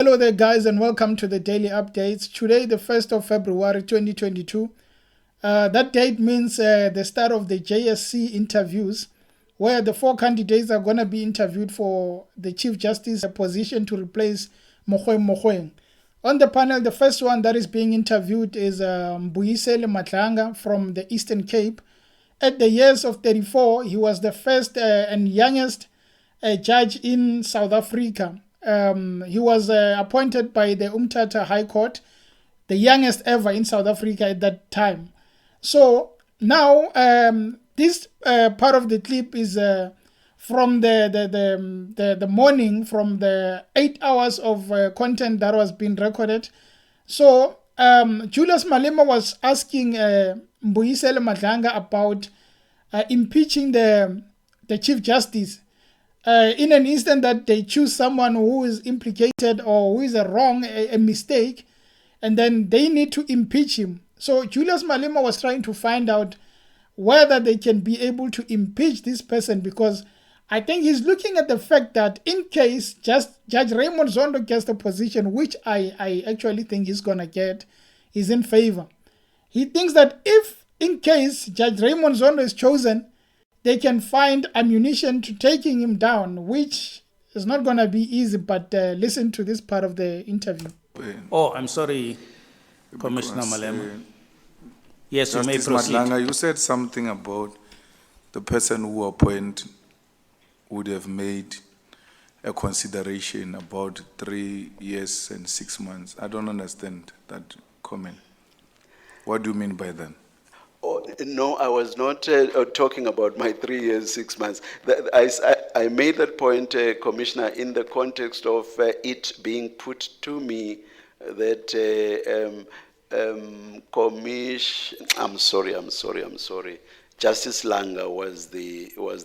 Hello there, guys, and welcome to the daily updates. Today, the 1st of February 2022. That date means the start of the JSC interviews, where the 4 candidates are going to be interviewed for the Chief Justice position to replace Mogoeng. On the panel, the first one that is being interviewed is Madlanga from the Eastern Cape. At the years of 34, he was the first and youngest judge in South Africa. He was appointed by the Umtata High Court, the youngest ever in South Africa at that time. So now this part of the clip is from the morning, from the 8 hours of content that was being recorded. So Julius Malema was asking Madlanga about impeaching the Chief Justice. In an instant that they choose someone who is implicated or who is a mistake, and then they need to impeach him. So Julius Malema was trying to find out whether they can be able to impeach this person, because I think he's looking at the fact that in case Judge Raymond Zondo gets the position, which I actually think he's going to get, is in favor. He thinks that if in case Judge Raymond Zondo is chosen, they can find ammunition to taking him down, which is not going to be easy. But listen to this part of the interview. Oh, I'm sorry, Commissioner Malema. Yes, you may proceed. Madlanga, you said something about the person who appoint would have made a consideration about 3 years and 6 months. I don't understand that comment. What do you mean by that? Oh, no, I was not talking about my 3 years, 6 months. I made that point, Commissioner, in the context of it being put to me that I'm sorry. Justice Langa was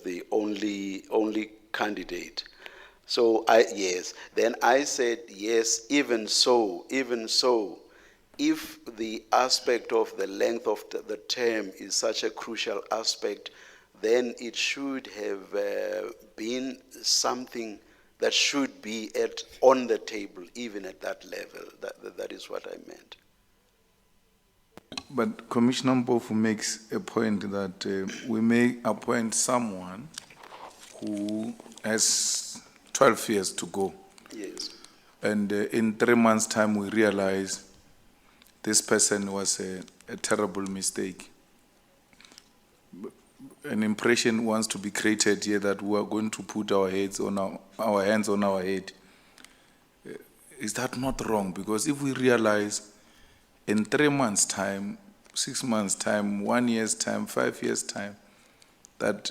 the only candidate. So then I said yes. Even so. If the aspect of the length of the term is such a crucial aspect, then it should have been something that should be on the table, even at that level. That is what I meant. But Commissioner Mpofu makes a point that we may appoint someone who has 12 years to go. Yes. And in 3 months' time, we realize this person was a terrible mistake. An impression wants to be created here that we are going to put our hands on our head. Is that not wrong? Because if we realize in 3 months' time, 6 months' time, 1 year's time, 5 years' time, that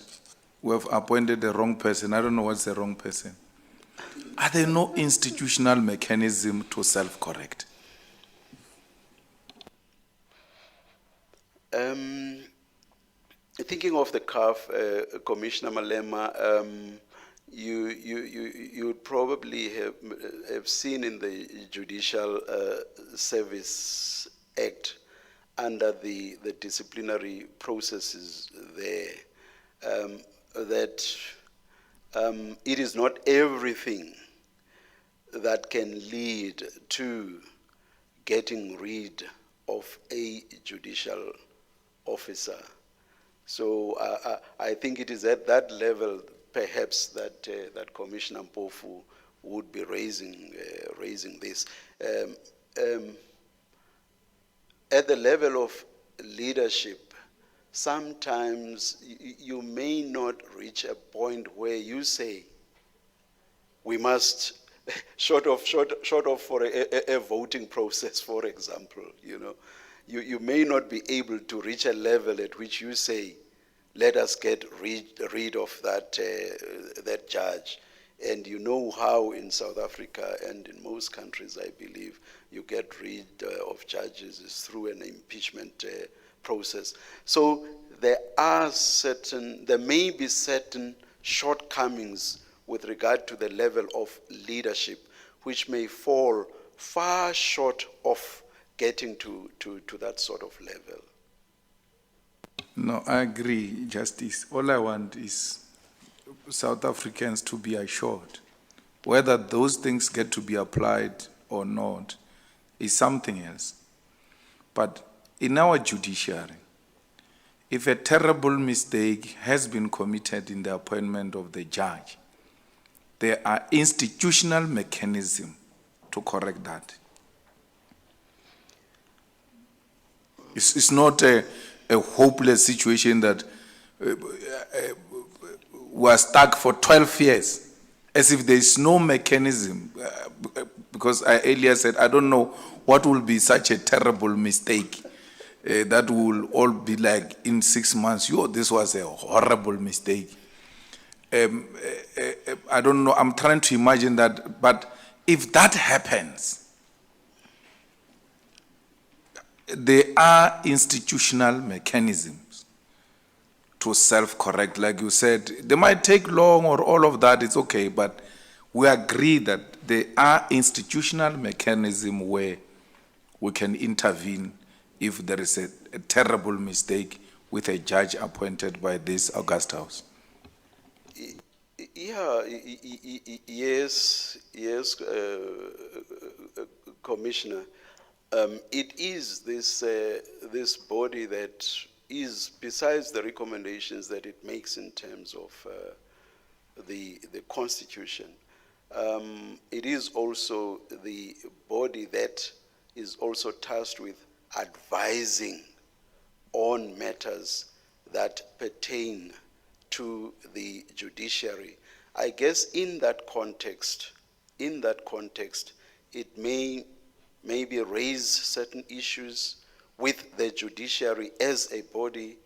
we have appointed the wrong person, I don't know what's the wrong person. Are there no institutional mechanism to self-correct? Thinking of the CAF, Commissioner Malema, you would probably have seen in the Judicial Service Act, under the disciplinary processes there, that it is not everything that can lead to getting rid of a judicial officer. So I think it is at that level, perhaps, that Commissioner Mpofu would be raising this. At the level of leadership, sometimes you may not reach a point where you say, we must, short of for a voting process, for example, you may not be able to reach a level at which you say, let us get rid of that judge. And you know how in South Africa and in most countries, I believe, you get rid of judges is through an impeachment process. So there may be certain shortcomings with regard to the level of leadership, which may fall far short of getting to that sort of level. No, I agree, Justice. All I want is South Africans to be assured whether those things get to be applied or not is something else. But in our judiciary, if a terrible mistake has been committed in the appointment of the judge, there are institutional mechanisms to correct that. It's not a hopeless situation that we are stuck for 12 years, as if there is no mechanism. Because I earlier said, I don't know what will be such a terrible mistake that will all be like in 6 months. This was a horrible mistake. I don't know, I'm trying to imagine that, but if that happens, there are institutional mechanisms to self-correct. Like you said, they might take long or all of that, it's okay, but we agree that there are institutional mechanisms where we can intervene if there is a terrible mistake with a judge appointed by this August House. Yeah, yes, Commissioner. It is this body that is, besides the recommendations that it makes in terms of the Constitution, it is also the body that is also tasked with advising on matters that pertain to the judiciary. I guess in that context, it may maybe raise certain issues with the judiciary as a body,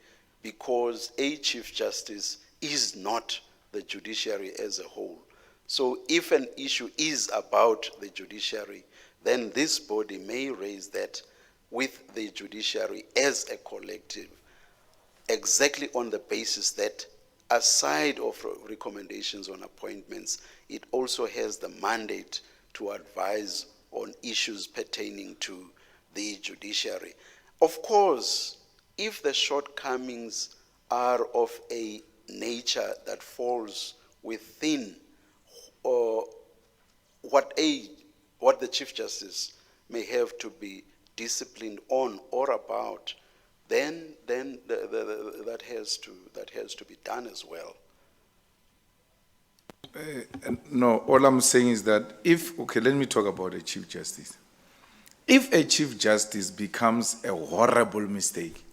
because a Chief Justice is not the judiciary as a whole. So if an issue is about the judiciary, then this body may raise that with the judiciary as a collective, exactly on the basis that aside of recommendations on appointments, it also has the mandate to advise on issues pertaining to the judiciary. Of course, if the shortcomings are of a nature that falls within what the Chief Justice may have to be disciplined on or about, then that has to be done as well. No, all I'm saying is that let me talk about a Chief Justice. If a Chief Justice becomes a horrible mistake,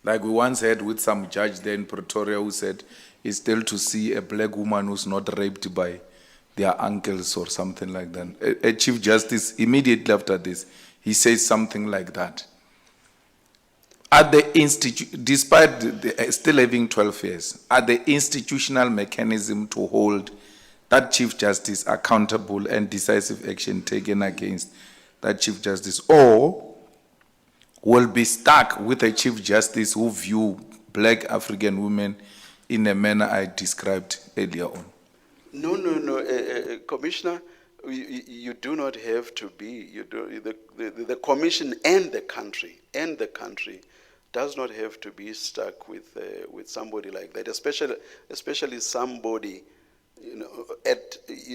like we once had with some judge there in Pretoria who said it's still to see a black woman who's not raped by their uncles or something like that. A Chief Justice, immediately after this, he says something like that. At the despite still having 12 years, are the institutional mechanism to hold that Chief Justice accountable and decisive action taken against that Chief Justice, or will be stuck with a Chief Justice who view black African women in a manner I described earlier on? No, Commissioner, you do not have to be. The Commission and the country does not have to be stuck with somebody like that, especially somebody,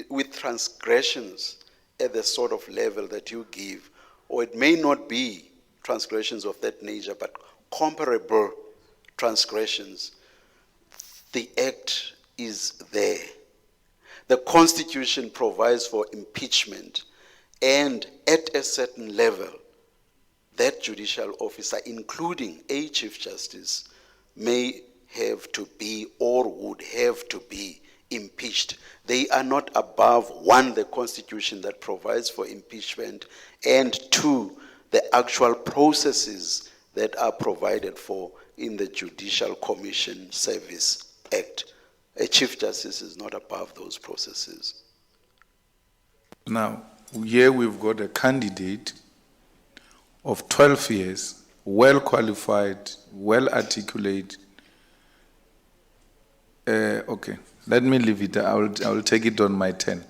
with transgressions at the sort of level that you give, or it may not be transgressions of that nature, but comparable transgressions. The Act is there. The Constitution provides for impeachment, and at a certain level, that judicial officer, including a Chief Justice, may have to be or would have to be impeached. They are not above, one, the Constitution that provides for impeachment, and two, the actual processes that are provided for in the Judicial Commission Service Act. A Chief Justice is not above those processes. Now, here we've got a candidate of 12 years, well qualified, well articulated. Okay, let me leave it. I will take it on my 10.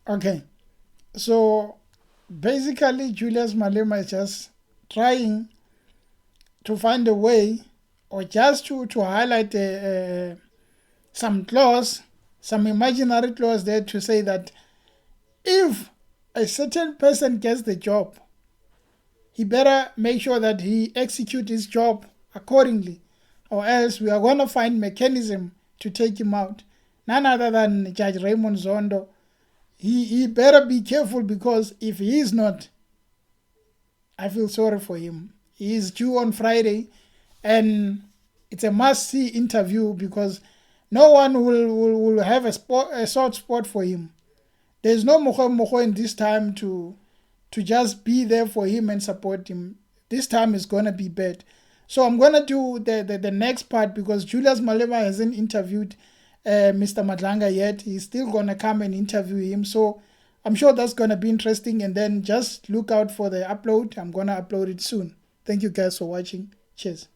Okay, so basically Julius Malema is just trying to find a way, or just to highlight some clause, some imaginary clause there to say that if a certain person gets the job, he better make sure that he execute his job accordingly, or else we are going to find mechanism to take him out. None other than Judge Raymond Zondo. He better be careful, because if he is not, I feel sorry for him. He is due on Friday, and it's a must-see interview because no one will have a soft spot for him. There's no moho in this time to just be there for him and support him. This time is going to be bad. So I'm going to do the next part, because Julius Malema hasn't interviewed Mr. Madlanga yet. He's still going to come and interview him. So I'm sure that's going to be interesting. And then just look out for the upload. I'm going to upload it soon. Thank you guys for watching. Cheers.